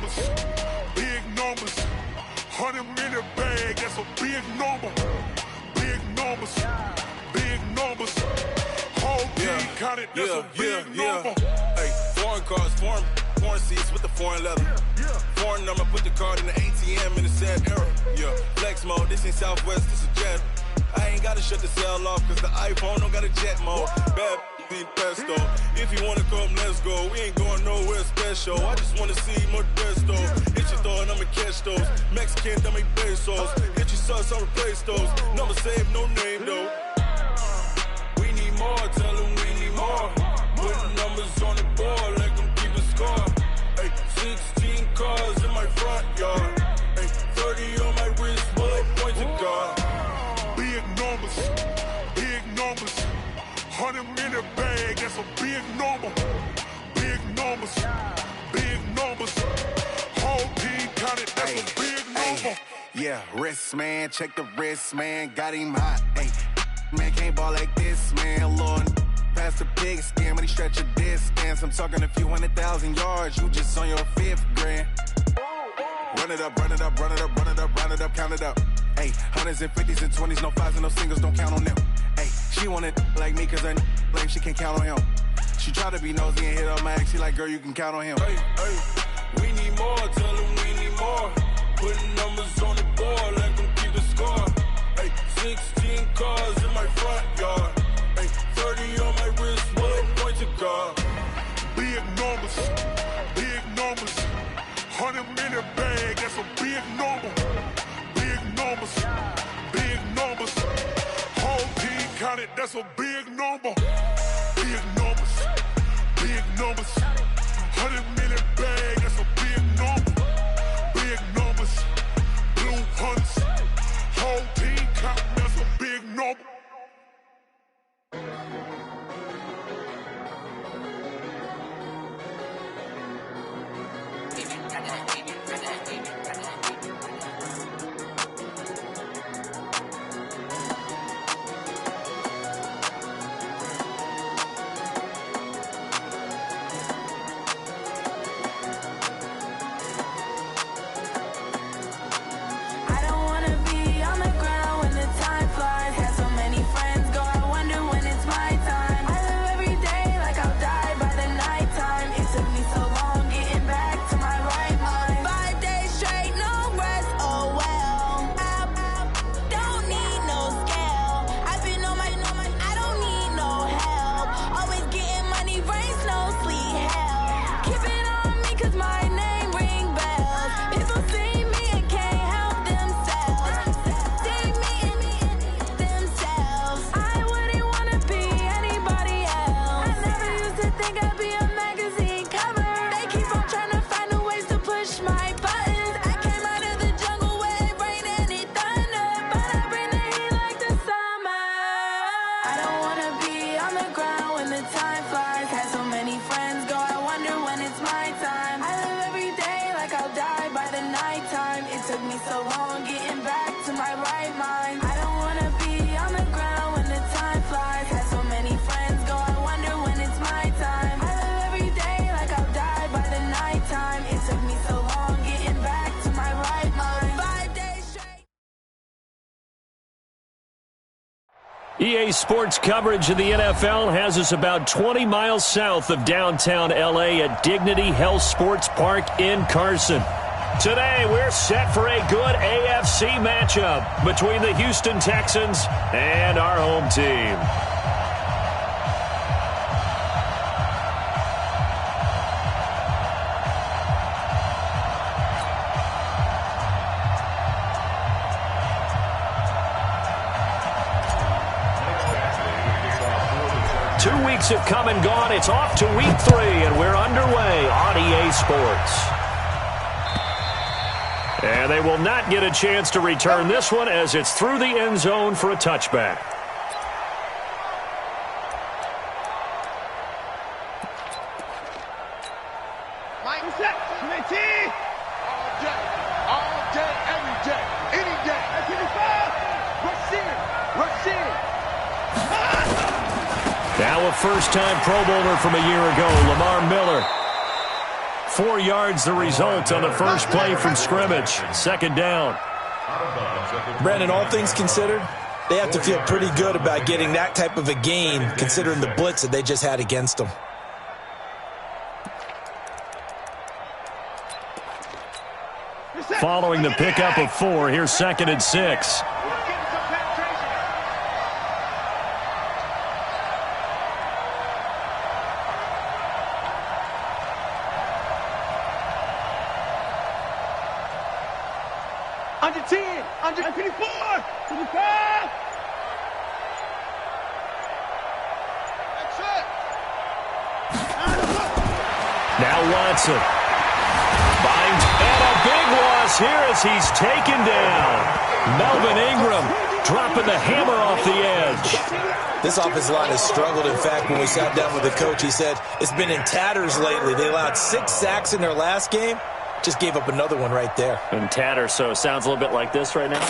numbers, big numbers. 100 minute bag, that's a big number. Big numbers, big numbers. Whole team counted, that's a big number. Hey, foreign cars, foreign seats with the foreign leather. Foreign number, put the card in the ATM in the sad era. Yeah, flex mode, this ain't Southwest, this is Jet. I ain't gotta shut the cell off, cause the iPhone don't got a jet mode. Bad pesto. If you wanna come, let's go. We ain't going nowhere special. I just wanna see Modesto. Hit your throw and I'ma catch those. Mexican, dummy pesos. Hit your sus, I'll replace those. Number save, no name though. We need more, tell them we need more. Put numbers on the board, let them keep a score. Hey, 16 cars in my front yard. Hey, 30 on my wrist, bullet point to God. Big numbers, big numbers. 100 minute bag, that's a big number. Big numbers, big numbers. Whole team counted, that's a big number. Yeah, wrist man, check the wrist man, got him hot. Hey, man can't ball like this, man. Lord, past the pig skin when he stretch a distance. I'm talking a few 100,000 yards, you just on your 5th grand. Run it up, run it up, run it up, run it up, run it up, count it up. Hey, hundreds and 50s and 20s, no 5s and no singles, don't count on them. Hey, she wanted like me cause her lame, she can't count on him. She tried to be nosy and hit on my ex, she like, girl, you can count on him. Hey, we need more, tell them we need more. Putting numbers on the board, let them keep the score. Hey, 16 cars in my front yard. Hey, 30 on my wrist, bullet point to God. Big numbers, big numbers. 100 minute bag, that's a big number. Big numbers, big numbers. Whole team counted, that's a big number. Big numbers, big numbers. 100 minute bag, that's a big number. Big numbers, blue hunts. Whole team counting, that's a big number. EA Sports coverage of the NFL has us about 20 miles south of downtown L.A. at Dignity Health Sports Park in Carson. Today, we're set for a good AFC matchup between the Houston Texans and our home team. 2 weeks have come and gone. It's off to week 3, and we're underway on EA Sports. And they will not get a chance to return this one as it's through the end zone for a touchback. Now a first-time Pro Bowler from a year ago, Lamar Miller. 4 yards the result on the first play from scrimmage. Second down. Brandon, all things considered, they have to feel pretty good about getting that type of a gain considering the blitz that they just had against them. Following the pickup of 4, here's 2nd and 6. Under 10, under 24, 25. That's it. Now Watson. Finds, and a big loss here as he's taken down. Melvin Ingram dropping the hammer off the edge. This offensive line has struggled. In fact, when we sat down with the coach, he said it's been in tatters lately. They allowed 6 sacks in their last game. Just gave up another one right there. And tatters, so it sounds a little bit like this right now?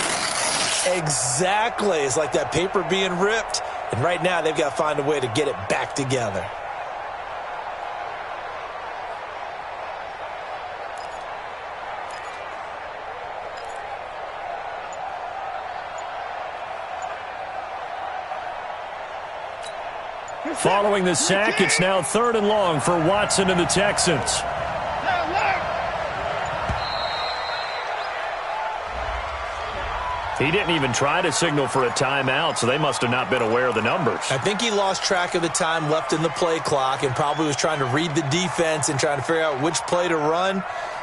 Exactly. It's like that paper being ripped. And right now, they've got to find a way to get it back together. Following the sack, it's now 3rd and long for Watson and the Texans. He didn't even try to signal for a timeout, so they must have not been aware of the numbers. I think he lost track of the time left in the play clock and probably was trying to read the defense and trying to figure out which play to run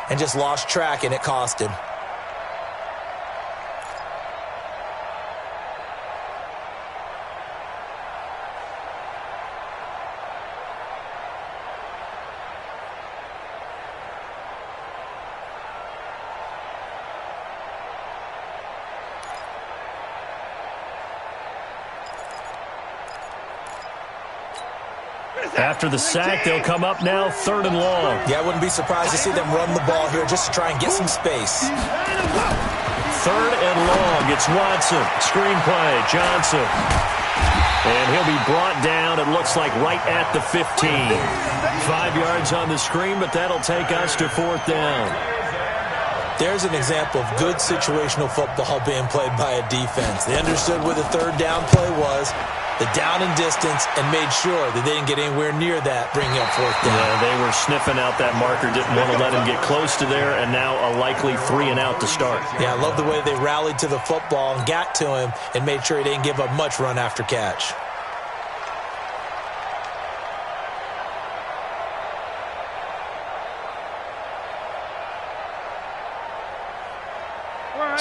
and just lost track, and it cost him. After the sack, they'll come up now 3rd and long. Yeah, I wouldn't be surprised to see them run the ball here just to try and get some space. 3rd and long. It's Watson. Screen play. Johnson. And he'll be brought down, it looks like, right at the 15. 5 yards on the screen, but that'll take us to 4th down. There's an example of good situational football being played by a defense. They understood where the 3rd down play was, the down and distance, and made sure that they didn't get anywhere near that, bringing up 4th down. Yeah, they were sniffing out that marker, didn't want to let him get close to there, and now a likely 3 and out to start. Yeah, I love the way they rallied to the football and got to him and made sure he didn't give up much run after catch.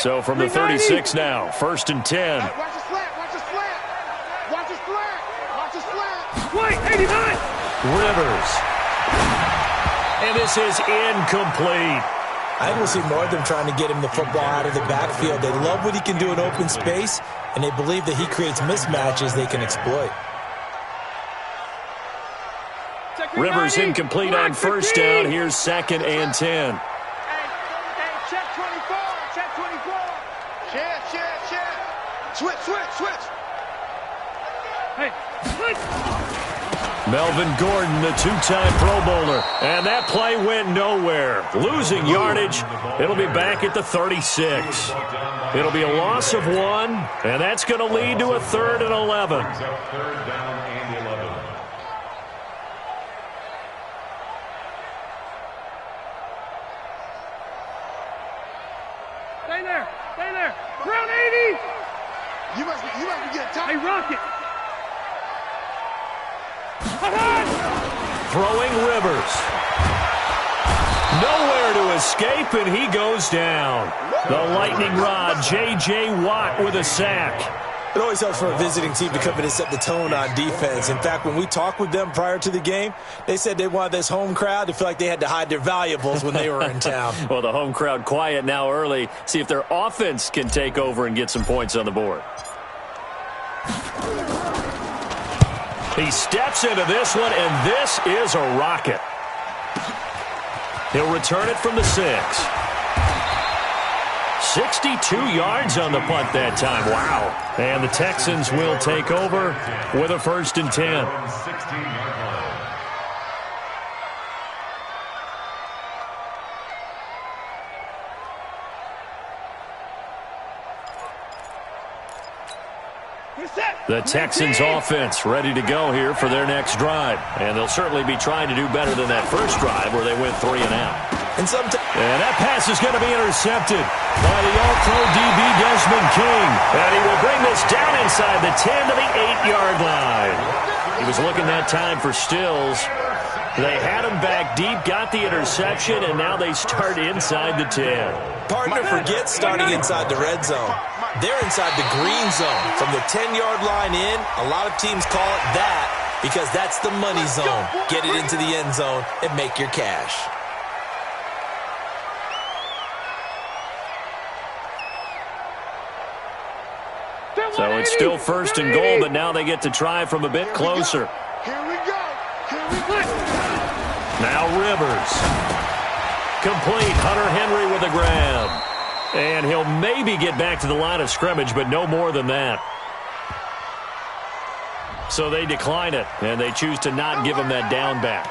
So from the 36 now, 1st and 10. Watch the slant, watch the slant. Watch the slant, watch the slant. Wait, 89. Rivers. And this is incomplete. I think we'll see more of them trying to get him the football out of the backfield. They love what he can do in open space, and they believe that he creates mismatches they can exploit. Rivers incomplete on 1st down. Here's 2nd and 10. Check 24, check 24. Check. Switch. Hey, switch. Melvin Gordon, the 2-time Pro Bowler. And that play went nowhere. Losing yardage. It'll be back at the 36. It'll be a loss of 1, and that's going to lead to a 3rd and 11. Stay there. Round 80. You must be getting tired. Hey, Rocket. Throwing Rivers. Nowhere to escape, and he goes down. The lightning rod, J.J. Watt with a sack. It always helps for a visiting team to come in and set the tone on defense. In fact, when we talked with them prior to the game, they said they wanted this home crowd to feel like they had to hide their valuables when they were in town. Well, the home crowd quiet now early. See if their offense can take over and get some points on the board. He steps into this one, and this is a rocket. He'll return it from the 6. 62 yards on the punt that time. Wow. And the Texans will take over with a 1st and 10. The Texans offense ready to go here for their next drive. And they'll certainly be trying to do better than that first drive where they went 3 and out. And that pass is going to be intercepted by the All-Pro DB Desmond King. And he will bring this down inside the 10 to the 8-yard line. He was looking that time for Stills. They had him back deep, got the interception, and now they start inside the 10. Partner forgets starting inside the red zone. They're inside the green zone. From the 10-yard line in, a lot of teams call it that because that's the money zone. Get it into the end zone and make your cash. So it's still 1st and goal, but now they get to try from a bit closer. Here we go. Here we go. Now Rivers. Complete. Hunter Henry with a grab. And he'll maybe get back to the line of scrimmage, but no more than that. So they decline it, and they choose to not give him that down back.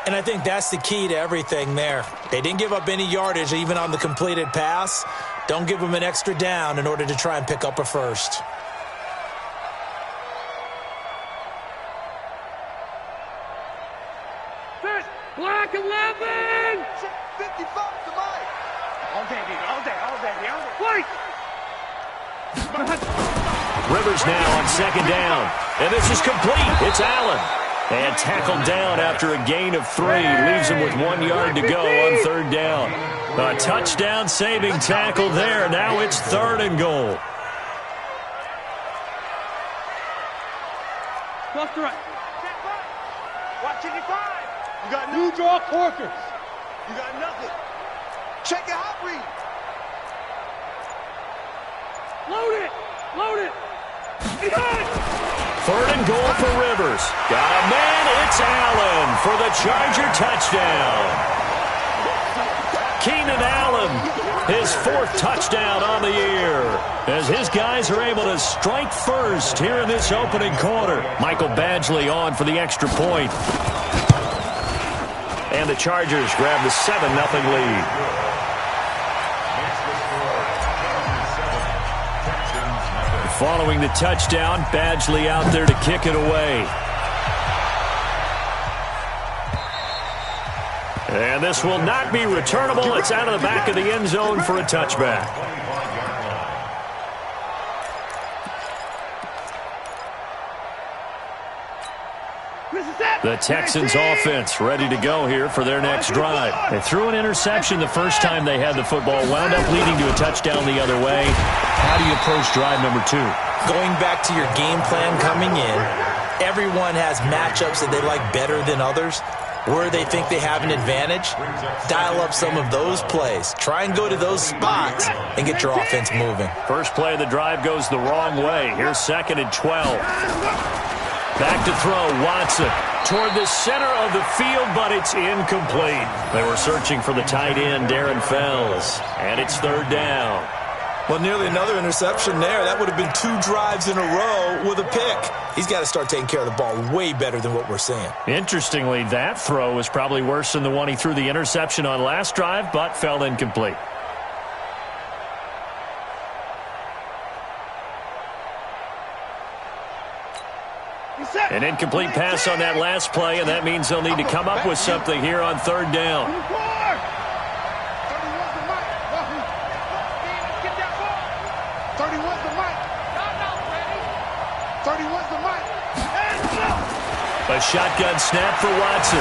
And I think that's the key to everything there. They didn't give up any yardage even on the completed pass. Don't give them an extra down in order to try and pick up a first. Black 11! 55 to Mike. All day, baby. All day. Wait! Rivers now on 2nd down. And this is complete. It's Allen. And tackled down after a gain of 3. Leaves him with 1 yard to go on 3rd down. A touchdown saving tackle there. Now it's 3rd and goal. Left to right. Watch 85. You got new draw corkers. You got nothing. Check your hot read. Load it. 3rd and goal for Rivers. Got a man. It's Allen for the Charger touchdown. Keenan Allen, his 4th touchdown on the year, as his guys are able to strike first here in this opening quarter. Michael Badgley on for the extra point. And the Chargers grab the 7-0 lead. Following the touchdown, Badgley out there to kick it away. And this will not be returnable. It's out of the back of the end zone for a touchback. The Texans offense ready to go here for their next drive. They threw an interception the first time they had the football, wound up leading to a touchdown the other way. How do you approach drive number 2? Going back to your game plan coming in, everyone has matchups that they like better than others. Where they think they have an advantage, dial up some of those plays. Try and go to those spots and get your offense moving. First play of the drive goes the wrong way. Here's 2nd and 12. Back to throw, Watson toward the center of the field, but it's incomplete. They were searching for the tight end, Darren Fells, and it's 3rd down. Well, nearly another interception there. That would have been 2 drives in a row with a pick. He's got to start taking care of the ball way better than what we're seeing. Interestingly, that throw was probably worse than the one he threw the interception on last drive, but fell incomplete. An incomplete pass on that last play, and that means they'll need to come up with something here on 3rd down. A shotgun snap for Watson.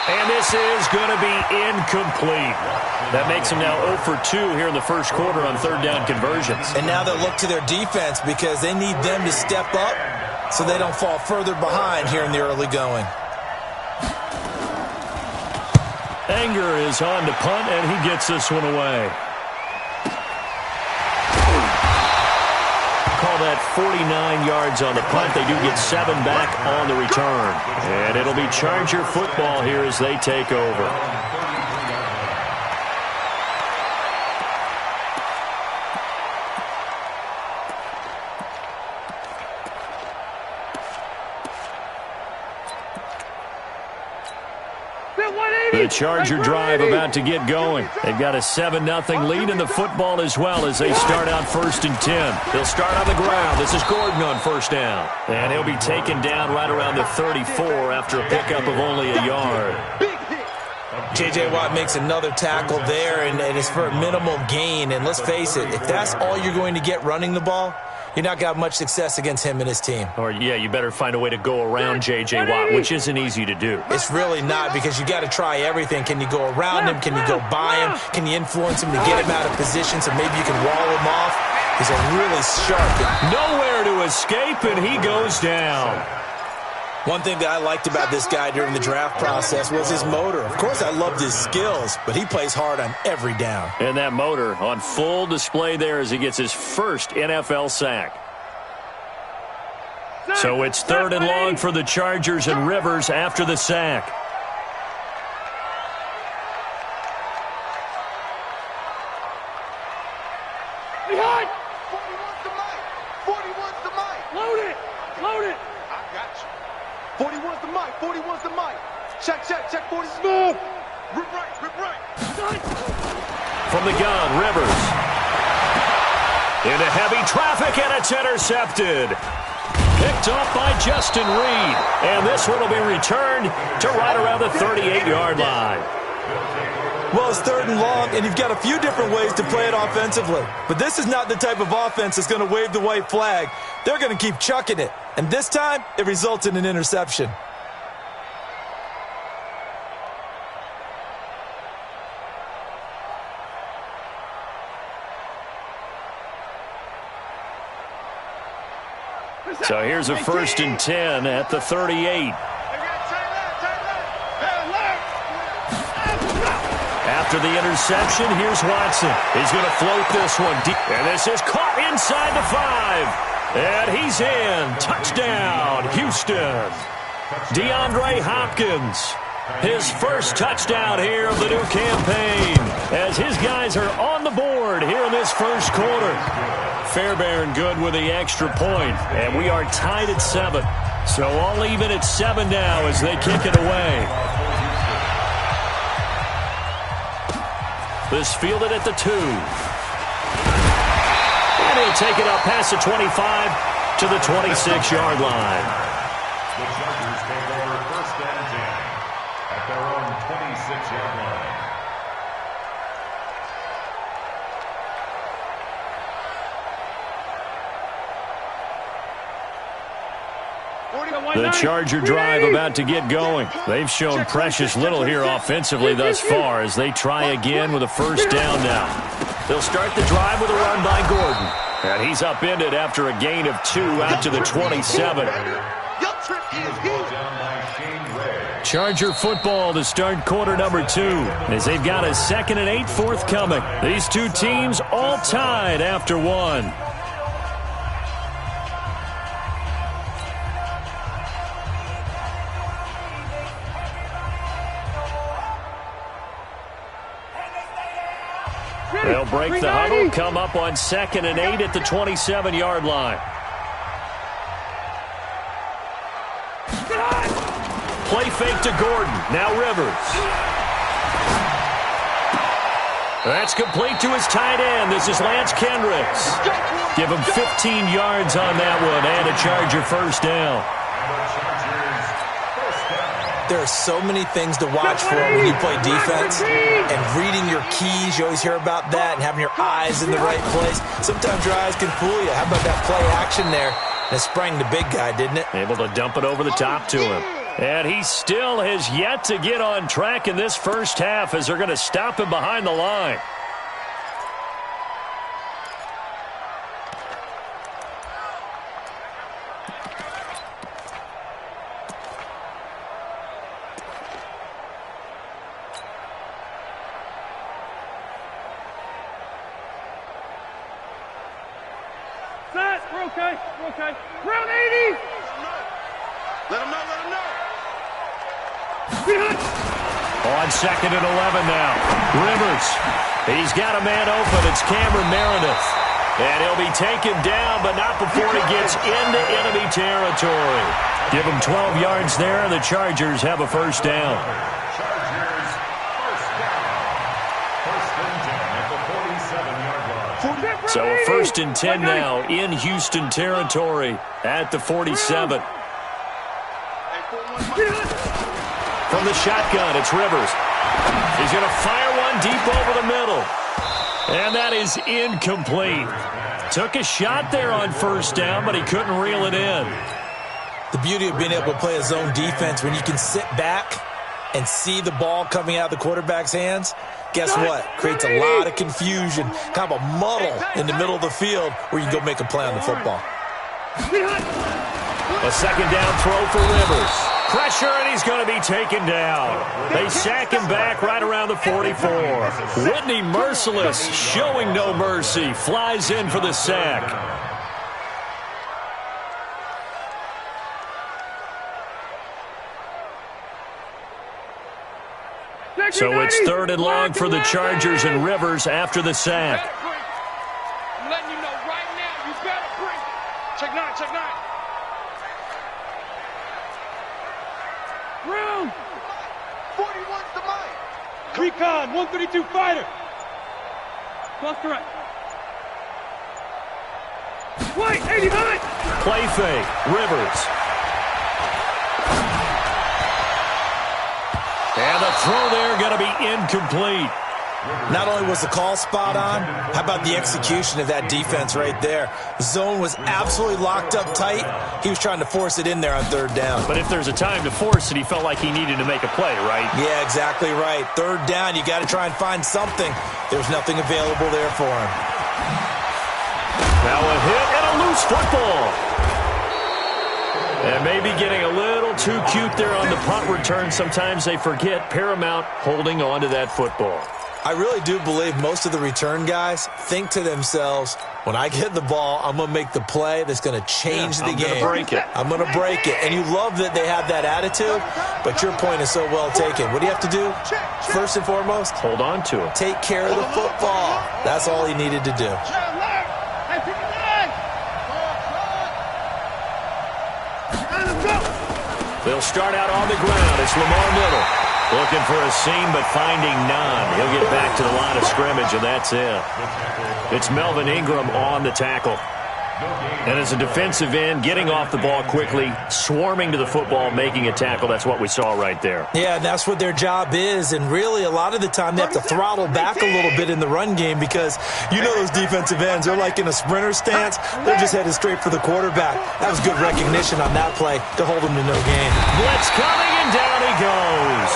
And this is going to be incomplete. That makes him now 0 for 2 here in the first quarter on 3rd down conversions. And now they'll look to their defense because they need them to step up so they don't fall further behind here in the early going. Anger is on to punt, and he gets this one away. Call that 49 yards on the punt. They do get 7 back on the return. And it'll be Charger football here as they take over. The The Charger drive about to get going. They've got a 7-0 lead in the football as well as they start out 1st and 10. They'll start on the ground. This is Gordon on first down. And he'll be taken down right around the 34 after a pickup of only a yard. J.J. Watt makes another tackle there, and it's for a minimal gain. And let's face it, if that's all you're going to get running the ball, you're not going to have much success against him and his team. Or, yeah, you better find a way to go around J.J. Watt, which isn't easy to do. It's really not, because you got to try everything. Can you go around him? Can you go by him? Can you influence him to get him out of position so maybe you can wall him off? He's a really sharp. Nowhere to escape, and he goes down. One thing that I liked about this guy during the draft process was his motor. Of course, I loved his skills, but he plays hard on every down. And that motor on full display there as he gets his first NFL sack. So it's 3rd and long for the Chargers and Rivers after the sack. Behind! 41's the mic! 41's the mic! Load it! Load it! I got you. 41's the mic! 41's the mic! Check, 40. Smooth! Rip right! From the gun, Rivers. Into heavy traffic, and it's intercepted. Picked off by Justin Reed. And this one will be returned to right around the 38-yard line. Well, it's 3rd and long, and you've got a few different ways to play it offensively. But this is not the type of offense that's going to wave the white flag. They're going to keep chucking it. And this time, it results in an interception. So here's a 1st and 10 at the 38. After the interception, here's Watson. He's going to float this one deep. And this is caught inside the 5. And he's in. Touchdown, Houston. DeAndre Hopkins. His first touchdown here of the new campaign. As his guys are on the board here in this first quarter. Fairbairn good with the extra point. And we are tied at 7. So all even at 7 now as they kick it away. This fielded at the 2. And he'll take it up past the 25 to the 26-yard line. The Chargers take over 1st and 10 at their own 26-yard line. The Charger drive about to get going. They've shown precious little here offensively thus far as they try again with a 1st down now. They'll start the drive with a run by Gordon. And he's upended after a gain of 2 out to the 27. Charger football to start quarter number 2 as they've got a 2nd and 8 forthcoming. These two teams all tied after 1. They'll break the huddle, come up on 2nd and 8 at the 27-yard line. Play fake to Gordon. Now Rivers. That's complete to his tight end. This is Lance Kendricks. Give him 15 yards on that one and a Charger 1st down. There are so many things to watch for when you play defense. And reading your keys, you always hear about that, and having your eyes in the right place. Sometimes your eyes can fool you. How about that play action there? And it sprang the big guy, didn't it? Able to dump it over the top to him. And he still has yet to get on track in this first half as they're going to stop him behind the line. We're okay. Round 80. Let him know. On 2nd and 11 now. Rivers. He's got a man open. It's Cameron Meredith. And he'll be taken down, but not before he gets into enemy territory. Give him 12 yards there, and the Chargers have a 1st down. Chargers So a 1st and 10 now in Houston territory at the 47. From the shotgun, it's Rivers. He's going to fire one deep over the middle. And that is incomplete. Took a shot there on 1st down, but he couldn't reel it in. The beauty of being able to play a zone defense when you can sit back and see the ball coming out of the quarterback's hands, guess what? Creates a lot of confusion, kind of a muddle in the middle of the field where you can go make a play on the football. A 2nd down throw for Rivers. Pressure, and he's going to be taken down. They sack him back right around the 44. Whitney Merciless, showing no mercy, flies in for the sack. So it's 3rd and long for the Chargers, and Rivers after the sack. I'm letting you know right now, you better bring it. Check 9, check 9. Room. 41's the mic. Recon, 132 fighter. Cross correct. White, 89. Play fake, Rivers. And the throw there going to be incomplete. Not only was the call spot on, how about the execution of that defense right there? The zone was absolutely locked up tight. He was trying to force it in there on 3rd down. But if there's a time to force it, he felt like he needed to make a play, right? Yeah, exactly right. 3rd down, you got to try and find something. There's nothing available there for him. Now a hit and a loose football. And maybe getting a little too cute there on the punt return. Sometimes they forget Paramount holding on to that football. I really do believe most of the return guys think to themselves, when I get the ball, I'm going to make the play that's going to change the game. I'm going to break it. And you love that they have that attitude, but your point is so well taken. What do you have to do? First and foremost, hold on to it. Take care of the football. That's all he needed to do. They'll start out on the ground. It's Lamar Middle. Looking for a seam, but finding none. He'll get back to the line of scrimmage, and that's it. It's Melvin Ingram on the tackle. And as a defensive end, getting off the ball quickly, swarming to the football, making a tackle, that's what we saw right there. Yeah, and that's what their job is. And really, a lot of the time, they have to throttle back a little bit in the run game because you know those defensive ends, they're like in a sprinter stance. They're just headed straight for the quarterback. That was good recognition on that play to hold him to no gain. Blitz coming, and down he goes.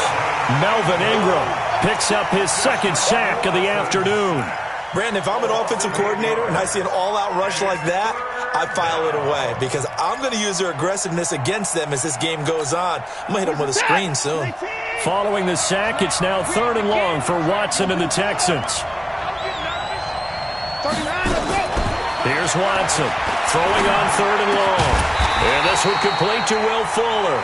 Melvin Ingram picks up his 2nd sack of the afternoon. Brandon, if I'm an offensive coordinator and I see an all-out rush like that, I file it away because I'm going to use their aggressiveness against them as this game goes on. I'm going to hit them with a screen soon. Following the sack, it's now 3rd and long for Watson and the Texans. Here's Watson throwing on 3rd and long. And this one complete to Will Fuller.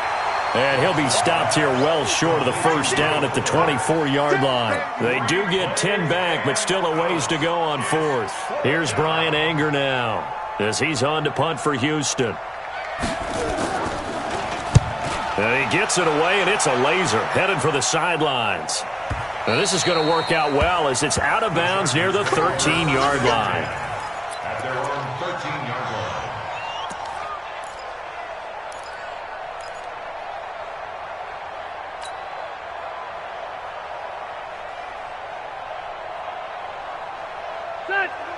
And he'll be stopped here well short of the 1st down at the 24-yard line. They do get 10 back, but still a ways to go on 4th. Here's Brian Anger now as he's on to punt for Houston. And he gets it away, and it's a laser headed for the sidelines. Now this is going to work out well as it's out of bounds near the 13-yard line. At their own 13-yard line.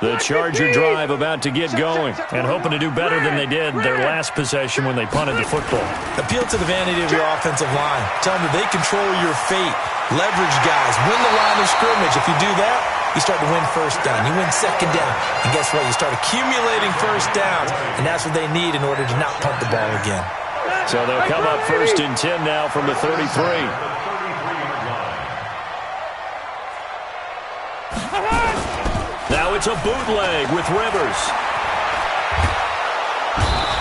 The Charger drive about to get going and hoping to do better than they did their last possession when they punted the football. Appeal to the vanity of your offensive line. Tell them that they control your fate. Leverage guys. Win the line of scrimmage. If you do that, you start to win 1st down. You win 2nd down. And guess what? You start accumulating 1st downs. And that's what they need in order to not punt the ball again. So they'll come up 1st and 10 now from the 33. Now it's a bootleg with Rivers.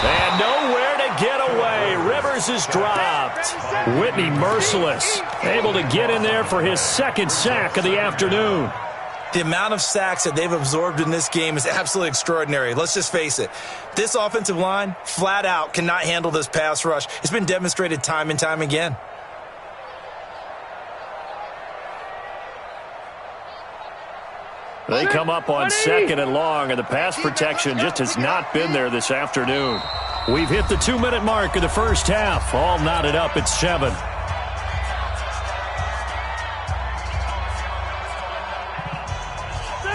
And nowhere to get away. Rivers is dropped. Whitney Merciless able to get in there for his 2nd sack of the afternoon. The amount of sacks that they've absorbed in this game is absolutely extraordinary. Let's just face it. This offensive line, flat out, cannot handle this pass rush. It's been demonstrated time and time again. They come up on 2nd and long, and the pass protection just has not been there this afternoon. We've hit the 2-minute mark of the first half. All knotted up at 7.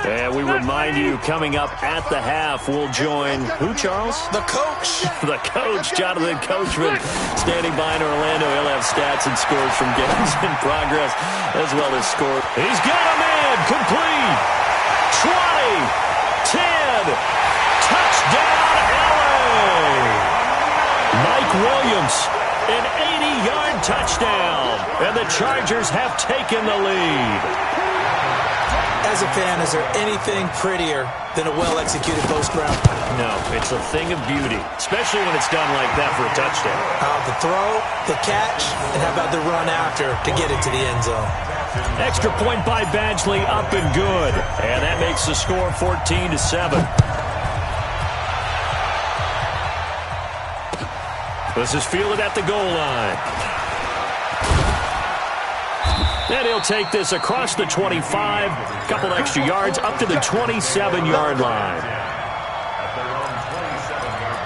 And we remind you, coming up at the half, we'll join who, Charles? The coach. The coach, Jonathan Coachman, standing by in Orlando. He'll have stats and scores from games in progress, as well as scores. He's got a man, complete. 20, 10, touchdown, LA. Mike Williams, an 80-yard touchdown, and the Chargers have taken the lead. As a fan, is there anything prettier than a well-executed post route? No, it's a thing of beauty, especially when it's done like that for a touchdown. The throw, the catch, and how about the run after to get it to the end zone? Extra point by Badgley, up and good. And that makes the score 14-7. This is fielded at the goal line. And he'll take this across the 25, a couple extra yards, up to the 27-yard line. At their own 27-yard line.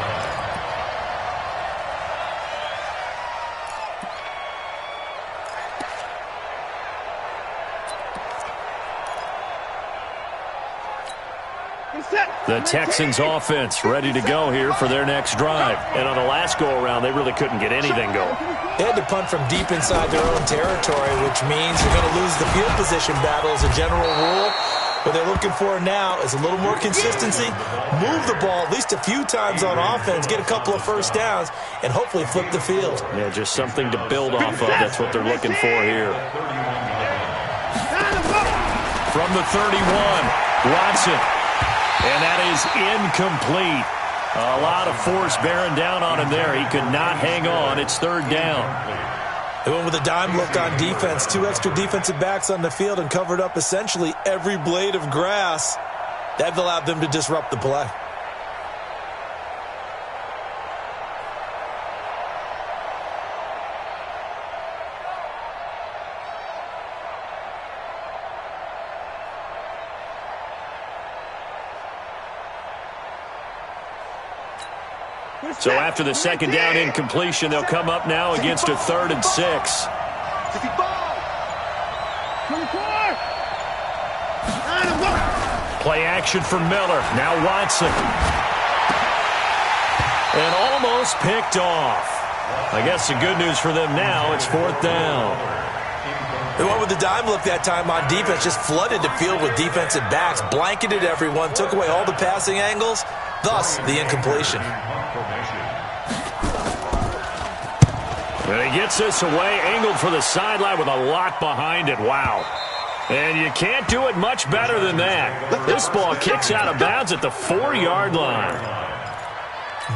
The Texans offense ready to go here for their next drive. And on the last go-around, they really couldn't get anything going. They had to punt from deep inside their own territory, which means you're going to lose the field position battle as a general rule. What they're looking for now is a little more consistency, move the ball at least a few times on offense, get a couple of first downs, and hopefully flip the field. Yeah, just something to build off of. That's what they're looking for here. From the 31, Watson. And that is incomplete. A lot of force bearing down on him there. He could not hang on. It's 3rd down. They went with a dime look on defense. 2 extra defensive backs on the field and covered up essentially every blade of grass. That allowed them to disrupt the play. So after the 2nd down incompletion, they'll come up now against a 3rd and 6. Play action for Miller. Now Watson. And almost picked off. I guess the good news for them now, it's 4th down. They went with the dime look that time on defense, just flooded the field with defensive backs, blanketed everyone, took away all the passing angles, thus the incompletion. And he gets this away, angled for the sideline with a lot behind it. Wow. And you can't do it much better than that. This ball kicks out of bounds at the 4-yard line.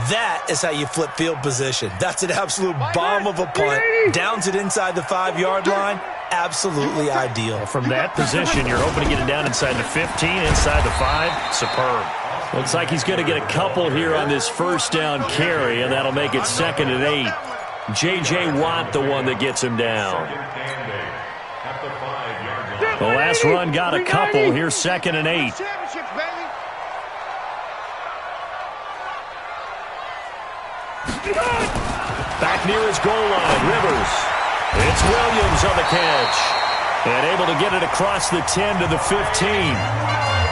That is how you flip field position. That's an absolute bomb of a punt. Downs it inside the 5-yard line. Absolutely ideal. From that position, you're hoping to get it down inside the 15, inside the 5. Superb. Looks like he's going to get a couple here on this first down carry, and that'll make it 2nd and 8. J.J. Watt, the one that gets him down. The last run got a couple. Here's 2nd and 8. Back near his goal line, Rivers. It's Williams on the catch. And able to get it across the 10 to the 15.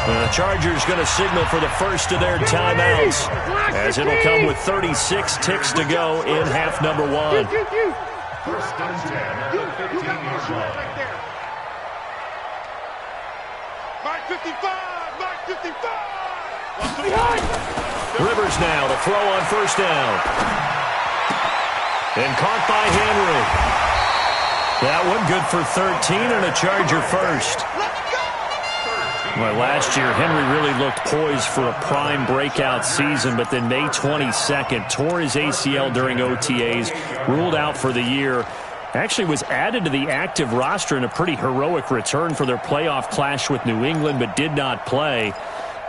The Chargers going to signal for the first of their timeouts, as it'll come with 36 ticks to go in half number 1. First and 10 at the 15-yard line. Mark 55! Mark 55! Rivers now to throw on first down. And caught by Henry. That one good for 13 and a Charger first. Well, last year, Henry really looked poised for a prime breakout season, but then May 22nd, tore his ACL during OTAs, ruled out for the year. Actually was added to the active roster in a pretty heroic return for their playoff clash with New England, but did not play.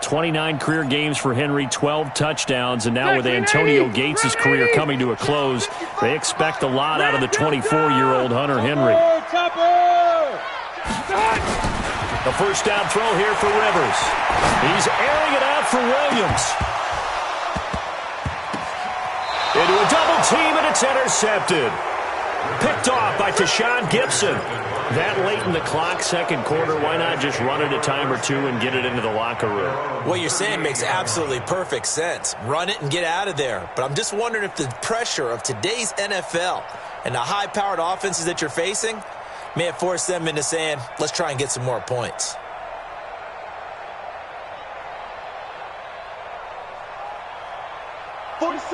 29 career games for Henry, 12 touchdowns, and now with Antonio Gates' career coming to a close, they expect a lot out of the 24-year-old Hunter Henry. A first down throw here for Rivers. He's airing it out for Williams. Into a double team, and it's intercepted. Picked off by Tashawn Gibson. That late in the clock, second quarter, why not just run it a time or two and get it into the locker room? What you're saying makes absolutely perfect sense. Run it and get out of there. But I'm just wondering if the pressure of today's NFL and the high-powered offenses that you're facing may have forced them into saying, let's try and get some more points.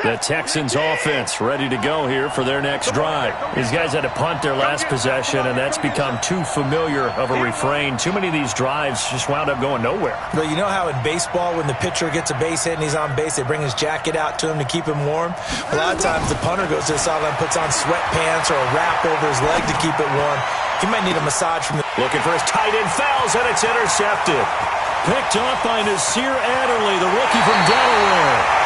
The Texans offense ready to go here for their next drive. These guys had to punt their last possession, and that's become too familiar of a refrain. Too many of these drives just wound up going nowhere. But you know how in baseball, when the pitcher gets a base hit and he's on base, they bring his jacket out to him to keep him warm? A lot of times the punter goes to the sideline, puts on sweatpants or a wrap over his leg to keep it warm. He might need a massage from the... Looking for his tight end, fouls, and it's intercepted. Picked off by Nasir Adderley, the rookie from Delaware.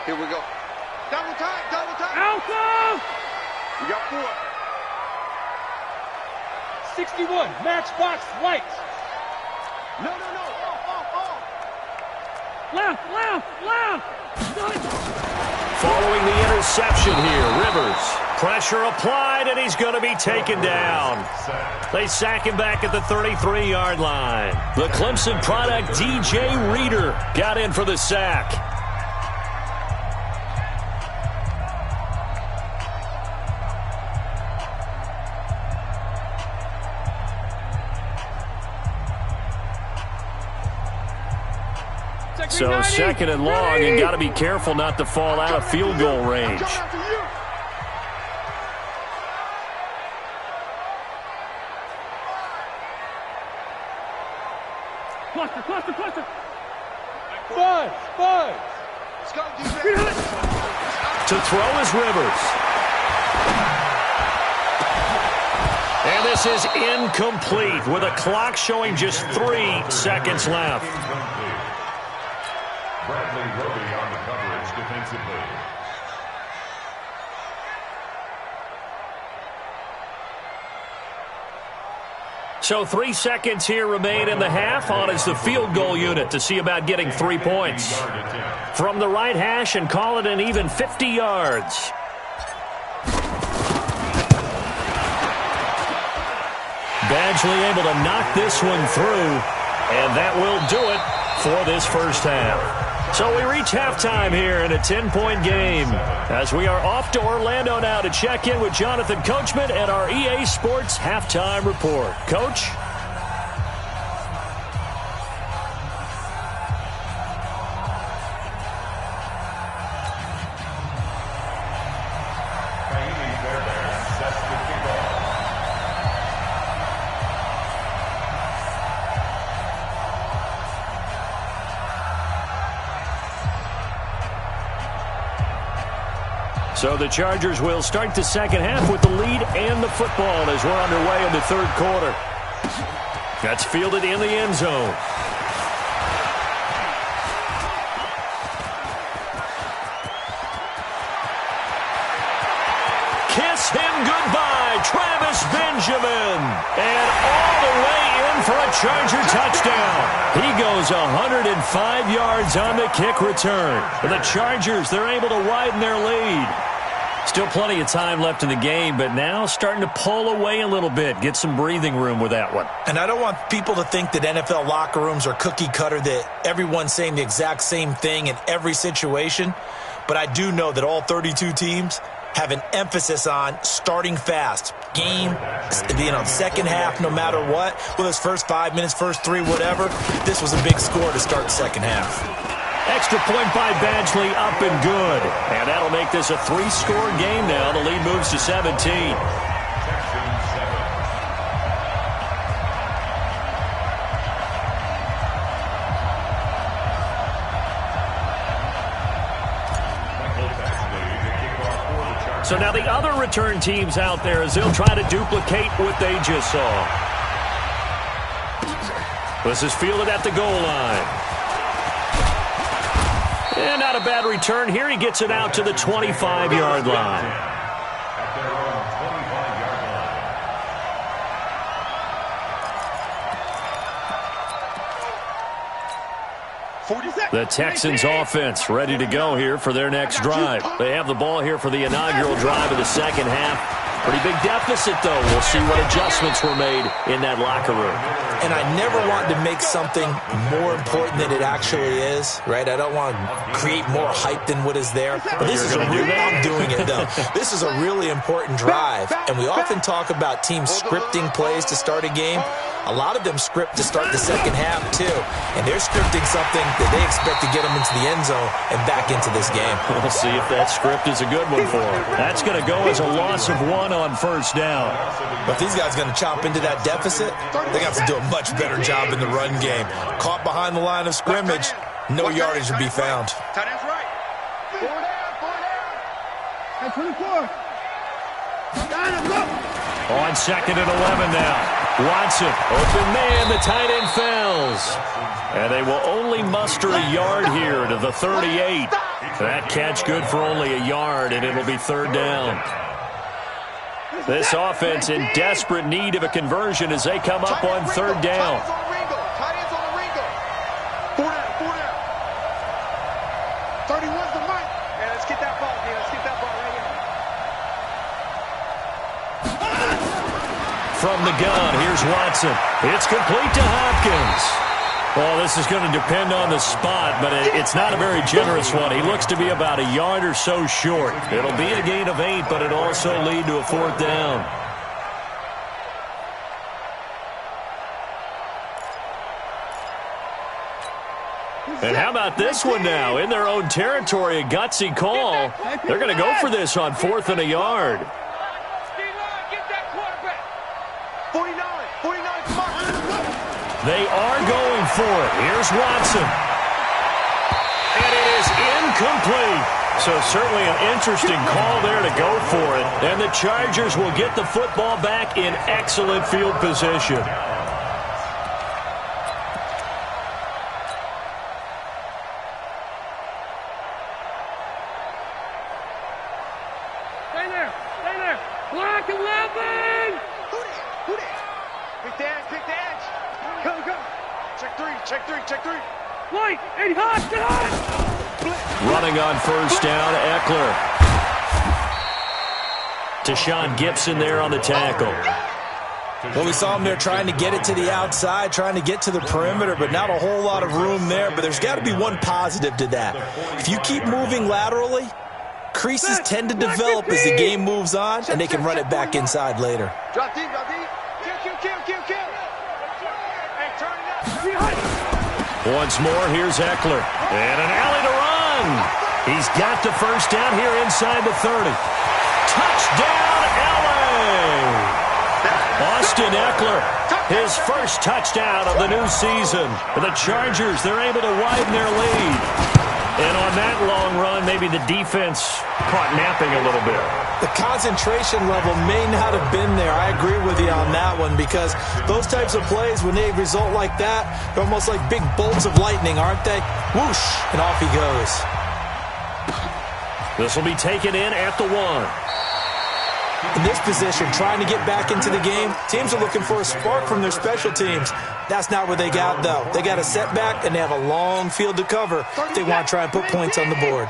Here we go. Double time, double time. Alpha! We got 4. 61, matchbox lights. No. Off. Left. Following the interception here, Rivers. Pressure applied, and he's going to be taken down. They sack him back at the 33-yard line. The Clemson product, DJ Reader, got in for the sack. So second and long, and got to be careful not to fall out of field goal range. Cluster. Five. To throw is Rivers. And this is incomplete with a clock showing just 3 seconds left. Bradley Roby on the coverage defensively. So 3 seconds here remain in the half. On is the field goal unit to see about getting 3 points. From the right hash and call it an even 50 yards. Badgley able to knock this one through, and that will do it for this first half. So we reach halftime here in a 10-point game as we are off to Orlando now to check in with Jonathan Coachman and our EA Sports Halftime Report. Coach? So the Chargers will start the second half with the lead and the football as we're underway in the third quarter. That's fielded in the end zone. Kiss him goodbye, Travis Benjamin. And all the way in for a Charger touchdown. He goes 105 yards on the kick return. For the Chargers, they're able to widen their lead. Still plenty of time left in the game, but now starting to pull away a little bit. Get some breathing room with that one. And I don't want people to think that NFL locker rooms are cookie cutter, that everyone's saying the exact same thing in every situation. But I do know that all 32 teams have an emphasis on starting fast. Game, second half, no matter what. Whether it's first 5 minutes, first 3, whatever. This was a big score to start the second half. Extra point by Badgley, up and good. And that'll make this a 3-score game now. The lead moves to 17. So now the other return teams out there as they'll try to duplicate what they just saw. This is fielded at the goal line. And not a bad return here. He gets it out to the 25-yard line. At their own 25-yard line. The Texans offense ready to go here for their next drive. They have the ball here for the inaugural drive of the second half. Pretty big deficit, though. We'll see what adjustments were made in that locker room. And I never want to make something more important than it actually is, right? I don't want to create more hype than what is there. But this is I'm doing it, though. This is a really important drive. And we often talk about teams scripting plays to start a game. A lot of them script to start the second half, too. And they're scripting something that they expect to get them into the end zone and back into this game. We'll see if that script is a good one for them. That's going to go as a loss of 1 on first down. But if these guys are going to chop into that deficit, they got to do a much better job in the run game. Caught behind the line of scrimmage, no yardage to be found. Tight end's right. 4 down. 24. On 2nd and 11 now. Watson, open man, the tight end fails. And they will only muster a yard here to the 38. That catch good for only a yard, and it'll be 3rd down. This offense in desperate need of a conversion as they come up on 3rd down. Tight ends on the Ringo. 4 down. 31's the mic. Yeah, let's get that ball, man. Let's get that ball right here. From the gun, here's Watson. It's complete to Hopkins. Well, this is going to depend on the spot, but it's not a very generous one. He looks to be about a yard or so short. It'll be a gain of 8, but it'll also lead to a 4th down. And how about this one now? In their own territory, a gutsy call. They're going to go for this on 4th and a yard. 49, They are going for it. Here's Watson. And it is incomplete. So certainly an interesting call there to go for it. And the Chargers will get the football back in excellent field position. Stay there. Block 11. Who that? Pick the edge. Go. Check three. White, and hot, get hot. Running on 1st down, Eckler. Tashawn Gibson there on the tackle. Well, we saw him there trying to get it to the outside, trying to get to the perimeter, but not a whole lot of room there. But there's got to be one positive to that. If you keep moving laterally, creases tend to develop as the game moves on, and they can run it back inside later. Drop deep. Kill. Hey, turn it up. Once more, here's Eckler. And an alley to run. He's got the 1st down here inside the 30. Touchdown, LA! Austin Eckler, his first touchdown of the new season. For the Chargers, they're able to widen their lead. And on that long run, maybe the defense caught napping a little bit. The concentration level may not have been there. I agree with you on that one because those types of plays, when they result like that, they're almost like big bolts of lightning, aren't they? Whoosh, and off he goes. This will be taken in at the 1. In this position, trying to get back into the game, teams are looking for a spark from their special teams. That's not what they got, though. They got a setback, and they have a long field to cover if they want to try and put points on the board.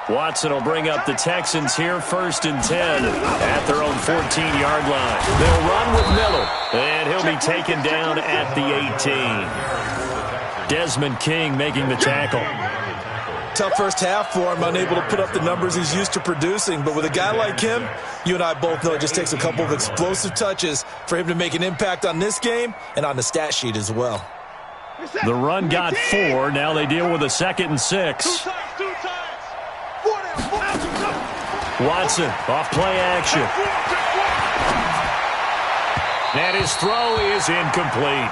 Watson will bring up the Texans here 1st and 10 at their own 14-yard line. They'll run with Miller, and he'll be taken down at the 18. Desmond King making the tackle. Tough first half for him, unable to put up the numbers he's used to producing. But with a guy like him, you and I both know it just takes a couple of explosive touches for him to make an impact on this game and on the stat sheet as well. The run got 4. Now they deal with a 2nd and 6. Watson off play action. And his throw is incomplete.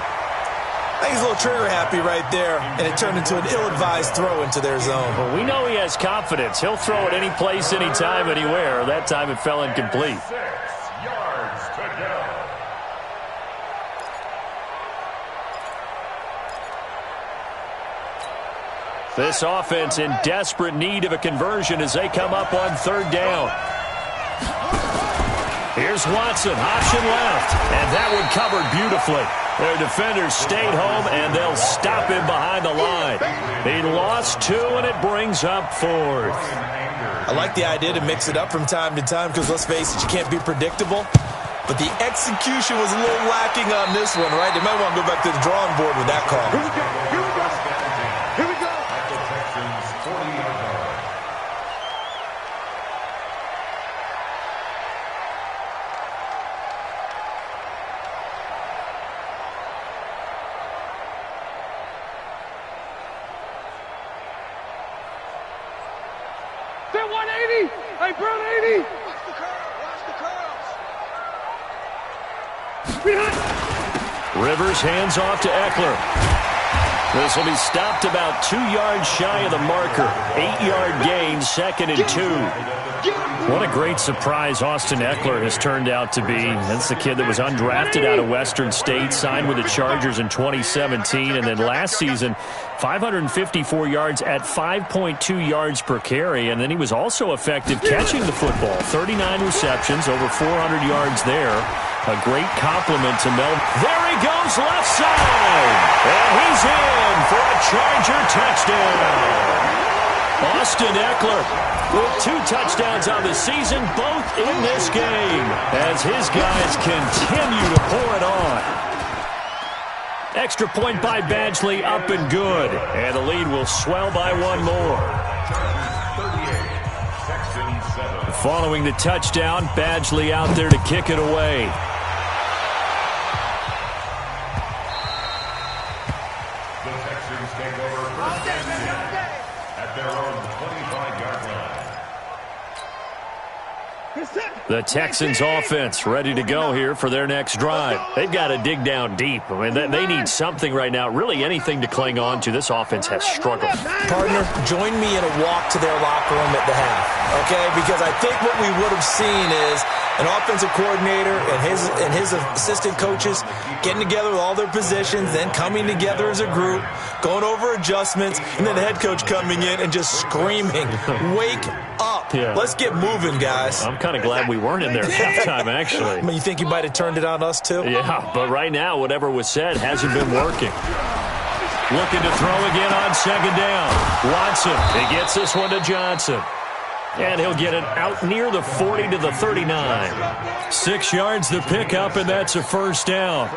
I think he's a little trigger happy right there, and it turned into an ill-advised throw into their zone. Well, we know he has confidence. He'll throw it any place, anytime, anywhere. That time it fell incomplete. 6 yards to go. This offense in desperate need of a conversion as they come up on third down. Here's Watson, option left, and that one covered beautifully. Their defenders stayed home, and they'll stop him behind the line. He lost 2, and it brings up 4th. I like the idea to mix it up from time to time because, let's face it, you can't be predictable. But the execution was a little lacking on this one, right? They might want to go back to the drawing board with that call. Here we go. Here we go. Here we go. At the Texans' 40-yard line. They're 180. Hey, Brown 80. Watch the curls. Watch the curls. Behind. Rivers hands off to Eckler. This will be stopped about 2 yards shy of the marker. 8-yard gain, 2nd and 2. What a great surprise Austin Eckler has turned out to be. That's the kid that was undrafted out of Western State, signed with the Chargers in 2017, and then last season, 554 yards at 5.2 yards per carry, and then he was also effective catching the football. 39 receptions, over 400 yards there. A great compliment to Mel. There he goes, left side. And he's in for a Charger touchdown. Austin Eckler with 2 touchdowns on the season, both in this game, as his guys continue to pour it on. Extra point by Badgley, up and good. And the lead will swell by 1 more. 38, Texans 7. Following the touchdown, Badgley out there to kick it away. The Texans take over first and 10 at their own 25-yard line. The Texans offense ready to go here for their next drive. They've got to dig down deep. I mean, they need something right now, really anything to cling on to. This offense has struggled. Partner, join me in a walk to their locker room at the half, okay? Because I think what we would have seen is an offensive coordinator and his assistant coaches getting together with all their positions, then coming together as a group, going over adjustments, and then the head coach coming in and just screaming, "Wake up. Yeah. Let's get moving, guys." I'm kind of glad we weren't in there at halftime, actually. I mean, you think he might have turned it on us, too? Yeah, but right now, whatever was said hasn't been working. Looking to throw again on 2nd down. Watson, he gets this one to Johnson. And he'll get it out near the 40 to the 39. 6 yards the pickup, and that's a first down.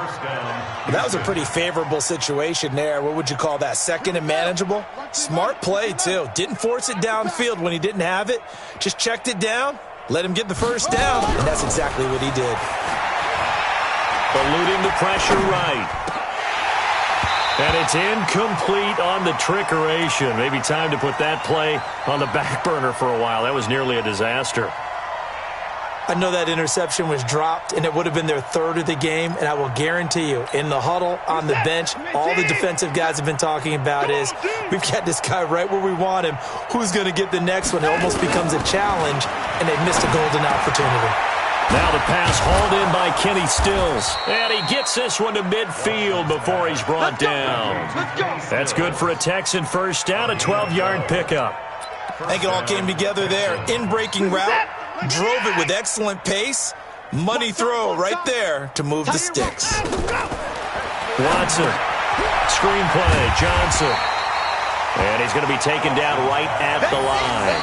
That was a pretty favorable situation there. What would you call that? 2nd and manageable? Smart play, too. Didn't force it downfield when he didn't have it. Just checked it down, let him get the first down, and that's exactly what he did. Eluding the pressure right. And it's incomplete on the trickeration. Maybe time to put that play on the back burner for a while. That was nearly a disaster. I know that interception was dropped, and it would have been their 3rd of the game, and I will guarantee you, in the huddle, on the bench, all the defensive guys have been talking about is, we've got this guy right where we want him. Who's going to get the next one? It almost becomes a challenge, and they've missed a golden opportunity. Now the pass hauled in by Kenny Stills. And he gets this one to midfield before he's brought down. That's good for a Texan first down, a 12-yard pickup. I think it all came together there. In-breaking route, drove it with excellent pace. Money throw right there to move the sticks. Watson, screenplay, Johnson. And he's going to be taken down right at the line.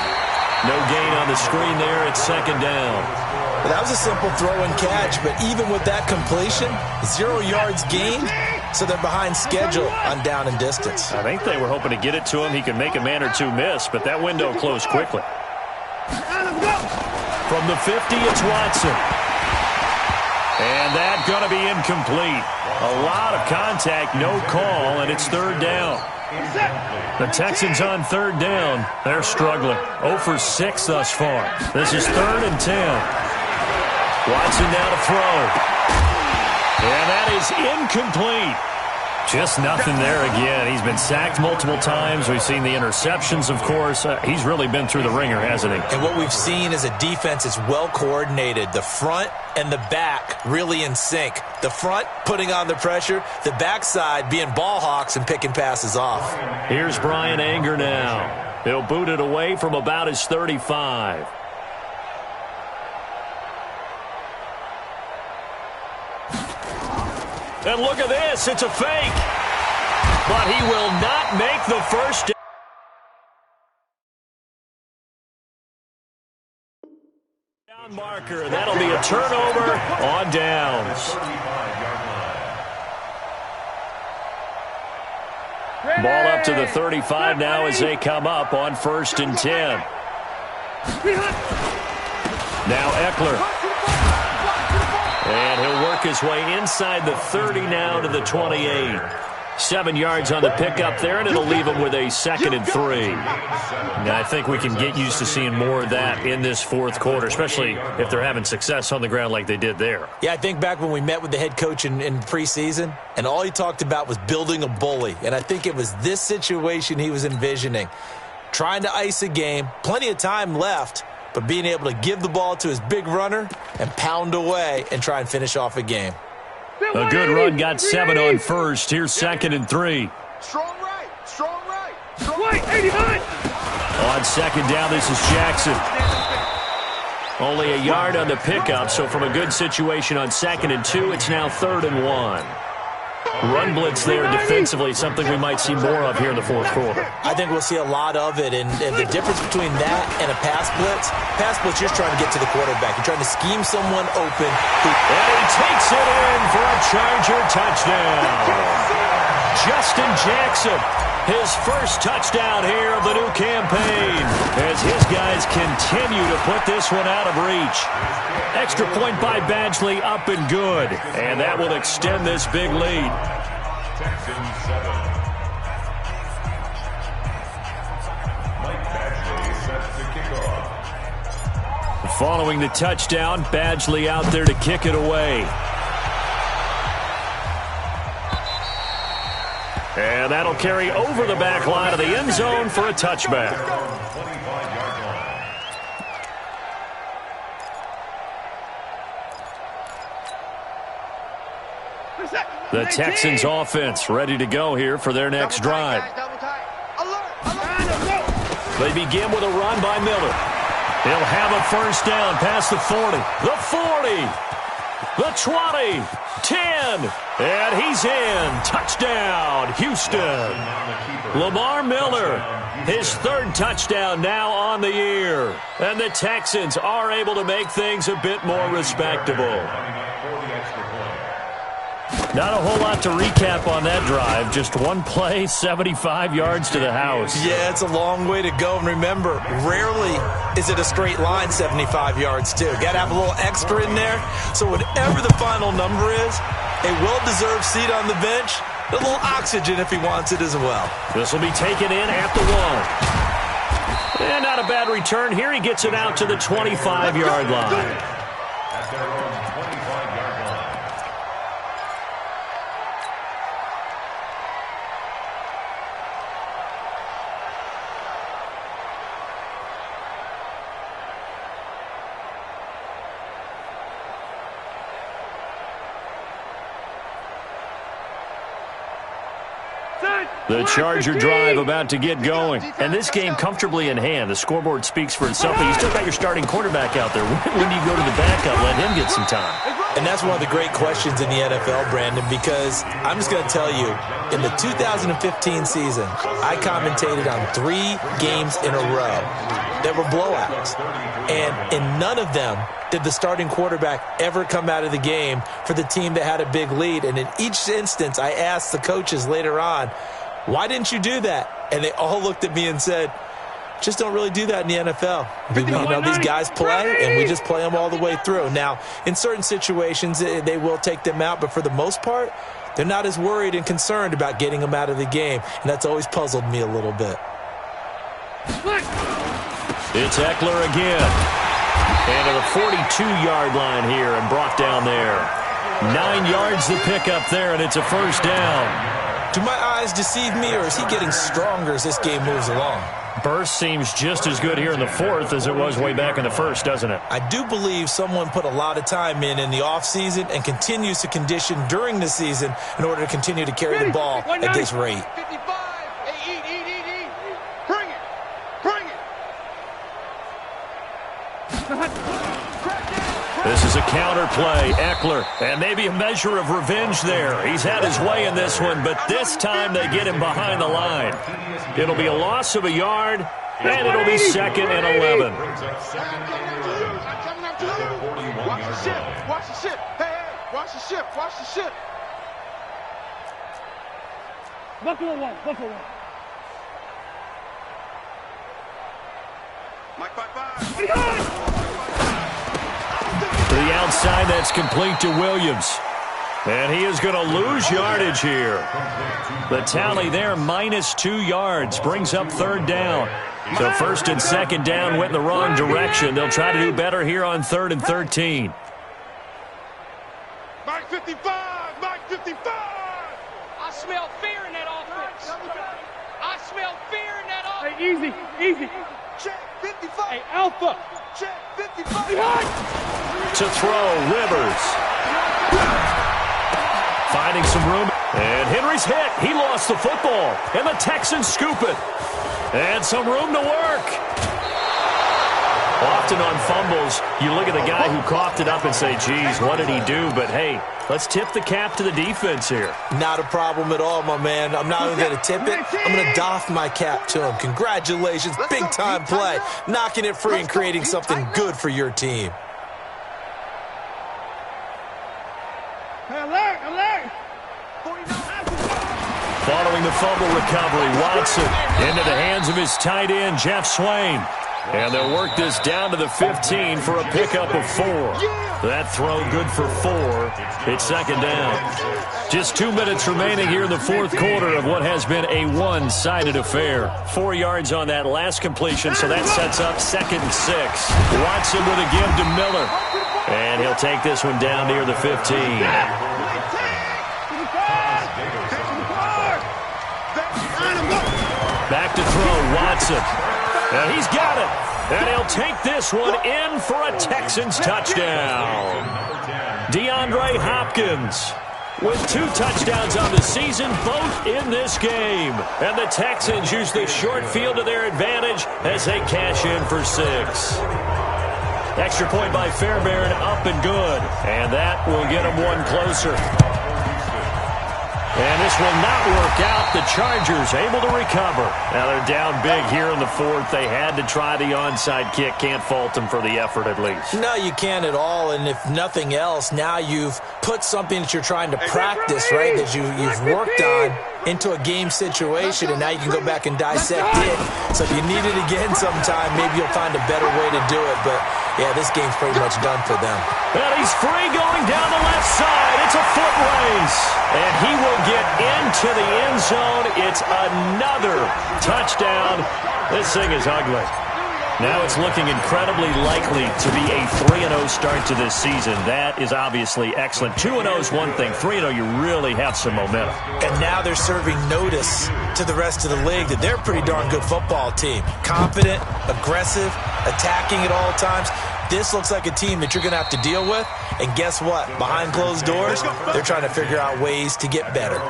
No gain on the screen there at 2nd down. Well, that was a simple throw and catch, but even with that completion, 0 yards gained, so they're behind schedule on down and distance. I think they were hoping to get it to him. He could make a man or two miss, but that window closed quickly. From the 50, it's Watson. And that's going to be incomplete. A lot of contact, no call, and it's 3rd down. The Texans on 3rd down. They're struggling. 0 for 6 thus far. This is 3rd and 10. Watson now to throw. And that is incomplete. Just nothing there again. He's been sacked multiple times. We've seen the interceptions, of course. He's really been through the ringer, hasn't he? And what we've seen is a defense that's well coordinated. The front and the back really in sync. The front putting on the pressure. The backside being ball hawks and picking passes off. Here's Brian Anger now. He'll boot it away from about his 35. And look at this. It's a fake. But he will not make the first down marker. That'll be a turnover on downs. Ball up to the 35 now as they come up on 1st and 10. Now Eckler. And he'll work his way inside the 30 now to the 28. 7 yards on the pickup there, and it'll leave him with a 2nd and 3. Now, I think we can get used to seeing more of that in this 4th quarter, especially if they're having success on the ground like they did there. Yeah, I think back when we met with the head coach in preseason, and all he talked about was building a bully. And I think it was this situation he was envisioning. Trying to ice a game, plenty of time left, but being able to give the ball to his big runner and pound away and try and finish off a game. A good run, got 7 on 1st. Here's 2nd and 3. Strong right, strong right. Right, 89. On 2nd down, this is Jackson. Only a yard on the pickup, so from a good situation on 2nd and 2, it's now 3rd and 1. Run blitz there defensively, something we might see more of here in the 4th quarter. I think we'll see a lot of it, and the difference between that and a pass blitz, you're just trying to get to the quarterback. You're trying to scheme someone open. And he takes it in for a Charger touchdown. Justin Jackson, his first touchdown here of the new campaign, as his guys continue to put this one out of reach. Extra point by Badgley, up and good. And that will extend this big lead. Texans 7. Mike Badgley sets the kickoff. Following the touchdown, Badgley out there to kick it away. And that'll carry over the back line of the end zone for a touchback. 25-yard line. The Texans offense ready to go here for their next drive. They begin with a run by Miller. He'll have a first down past the 40, the 40, the 20, 10, and he's in. Touchdown, Houston. Lamar Miller, his 3rd touchdown now on the year. And the Texans are able to make things a bit more respectable. Not a whole lot to recap on that drive. Just one play, 75 yards to the house. Yeah, it's a long way to go. And remember, rarely is it a straight line 75 yards, too. Got to have a little extra in there. So whatever the final number is, a well-deserved seat on the bench, a little oxygen if he wants it as well. This will be taken in at the 1. And not a bad return. Here he gets it out to the 25-yard line. At their own 25-yard line. The Charger drive about to get going. And this game comfortably in hand. The scoreboard speaks for itself, but you still got your starting quarterback out there. When do you go to the backup? Let him get some time. And that's one of the great questions in the NFL, Brandon, because I'm just going to tell you, in the 2015 season, I commentated on 3 games in a row that were blowouts. And in none of them did the starting quarterback ever come out of the game for the team that had a big lead. And in each instance, I asked the coaches later on, why didn't you do that? And they all looked at me and said, just don't really do that in the NFL. These guys play, and we just play them all the way through. Now, in certain situations, they will take them out, but for the most part, they're not as worried and concerned about getting them out of the game, and that's always puzzled me a little bit. It's Eckler again. And to the 42-yard line here and brought down there. 9 yards to pick up there, and it's a first down. Do my eyes deceive me, or is he getting stronger as this game moves along? Burst seems just as good here in the fourth as it was way back in the first, doesn't it? I do believe someone put a lot of time in the offseason and continues to condition during the season in order to continue to carry the ball at this rate. 55. Hey, eat. Bring it. Bring it. This is a counter play. Eckler, and maybe a measure of revenge there. He's had his way in this one, but this time they get him behind the line. It'll be a loss of a yard, and it'll be 2nd and 11. Watch the ship. Watch the ship. Hey, watch the ship. Watch the ship. Buffalo one. Mike 5-5. To the outside, that's complete to Williams. And he is going to lose yardage here. The tally there, -2 yards, brings up 3rd down. So 1st and 2nd down went in the wrong direction. They'll try to do better here on 3rd and 13. Mike 55. Mike 55. I smell fear in that offense. I smell fear in that offense. Hey, easy. Check 55. Hey, Alpha. Check 55. To throw, Rivers. Finding some room. And Henry's hit. He lost the football. And the Texans scoop it. And some room to work. Often on fumbles, you look at the guy who coughed it up and say, geez, what did he do? But, hey, let's tip the cap to the defense here. Not a problem at all, my man. I'm not even going to tip it. I'm going to doff my cap to him. Congratulations. Big-time play. Knocking it free and creating something good for your team. Alert. Following the fumble recovery, Watson into the hands of his tight end, Jeff Swain. And they'll work this down to the 15 for a pickup of 4. That throw good for 4. It's 2nd down. Just 2 minutes remaining here in the 4th quarter of what has been a one-sided affair. 4 yards on that last completion, so that sets up 2nd and 6. Watson with a give to Miller. And he'll take this one down near the 15. Back to throw, Watson. And he's got it. And he'll take this one in for a Texans touchdown. DeAndre Hopkins with 2 touchdowns on the season, both in this game. And the Texans use the short field to their advantage as they cash in for 6. Extra point by Fairbairn, up and good. And that will get them one closer. And this will not work out. The Chargers able to recover. Now they're down big here in the 4th. They had to try the onside kick. Can't fault them for the effort at least. No, you can't at all. And if nothing else, now you've put something that you're trying to practice, right, that you've worked on into a game situation, and now you can go back and dissect it. So if you need it again sometime, maybe you'll find a better way to do it. But, yeah, this game's pretty much done for them. And he's free going down the left side. It's a foot race. And he will get into the end zone. It's another touchdown. This thing is ugly. Now it's looking incredibly likely to be a 3-0 start to this season. That is obviously excellent. 2-0 is one thing. 3-0, you really have some momentum. And now they're serving notice to the rest of the league that they're a pretty darn good football team. Confident, aggressive, attacking at all times. This looks like a team that you're going to have to deal with. And guess what? Behind closed doors, they're trying to figure out ways to get better.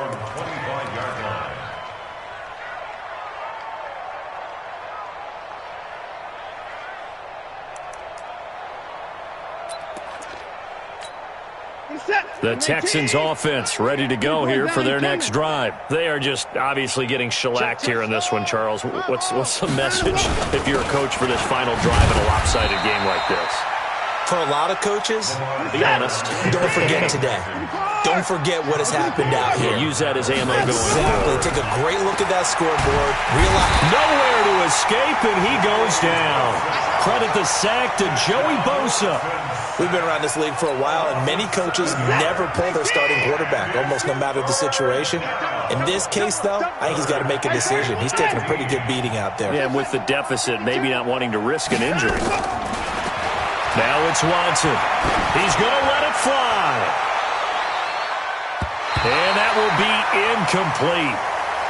The Texans offense ready to go here for their next drive. They are just obviously getting shellacked here in this one, Charles. What's the message if you're a coach for this final drive in a lopsided game like this? For a lot of coaches, be honest, don't forget today. Don't forget what has happened out here. Use that as ammo going Exactly. forward. Take a great look at that scoreboard. Realize nowhere to escape, and he goes down. Credit the sack to Joey Bosa. We've been around this league for a while, and many coaches never pull their starting quarterback, almost no matter the situation. In this case, though, I think he's got to make a decision. He's taking a pretty good beating out there. Yeah, and with the deficit, maybe not wanting to risk an injury. Now it's Watson. He's going to let it fly. And that will be incomplete.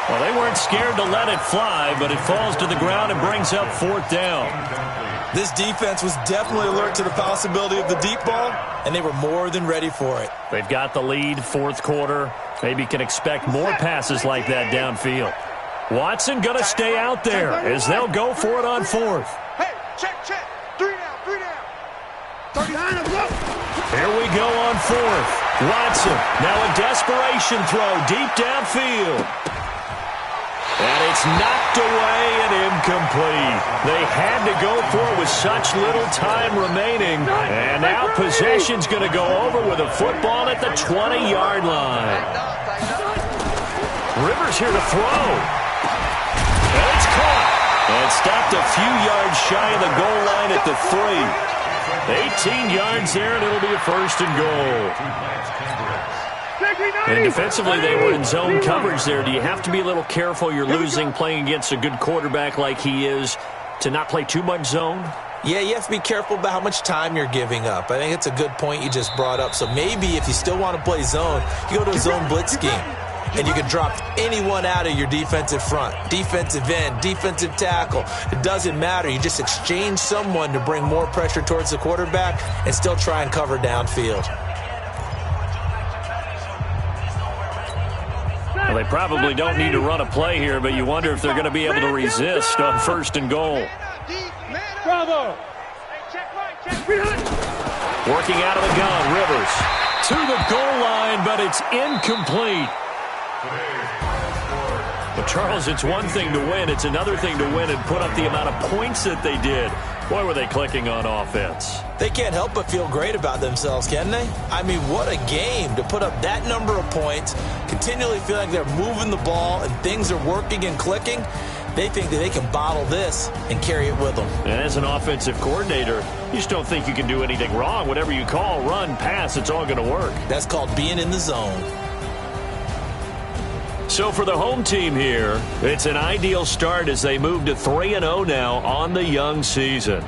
Well, they weren't scared to let it fly, but it falls to the ground and brings up 4th down. This defense was definitely alert to the possibility of the deep ball, and they were more than ready for it. They've got the lead, 4th quarter. Maybe can expect more passes like that downfield. Watson going to stay out there as they'll go for it on 4th. Hey, check. 3 down. 39. Here we go on 4th. Watson, now a desperation throw deep downfield. And it's knocked away and incomplete. They had to go for it with such little time remaining. And now possession's going to go over with a football at the 20-yard line. Rivers here to throw. And it's caught. And stopped a few yards shy of the goal line at the 3. 18 yards there, and it'll be a 1st and goal. And defensively, they were in zone coverage there. Do you have to be a little careful? You're losing playing against a good quarterback like he is to not play too much zone? Yeah, you have to be careful about how much time you're giving up. I think it's a good point you just brought up. So maybe if you still want to play zone, you go to a zone blitz scheme. And you can drop anyone out of your defensive front. Defensive end, defensive tackle. It doesn't matter. You just exchange someone to bring more pressure towards the quarterback and still try and cover downfield. Well, they probably don't need to run a play here, but you wonder if they're going to be able to resist on 1st and goal. Bravo. Working out of the gun, Rivers to the goal line, but it's incomplete. Well, Charles, it's one thing to win. It's another thing to win and put up the amount of points that they did. Boy, were they clicking on offense. They can't help but feel great about themselves, can they? I mean, what a game to put up that number of points, continually feel like they're moving the ball and things are working and clicking. They think that they can bottle this and carry it with them. And as an offensive coordinator, you just don't think you can do anything wrong. Whatever you call, run, pass, it's all going to work. That's called being in the zone. So for the home team here, it's an ideal start as they move to 3-0 now on the young season.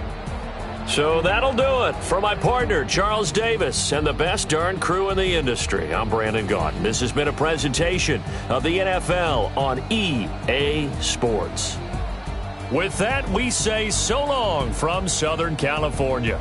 So that'll do it for my partner, Charles Davis, and the best darn crew in the industry. I'm Brandon Gaudin. This has been a presentation of the NFL on EA Sports. With that, we say so long from Southern California.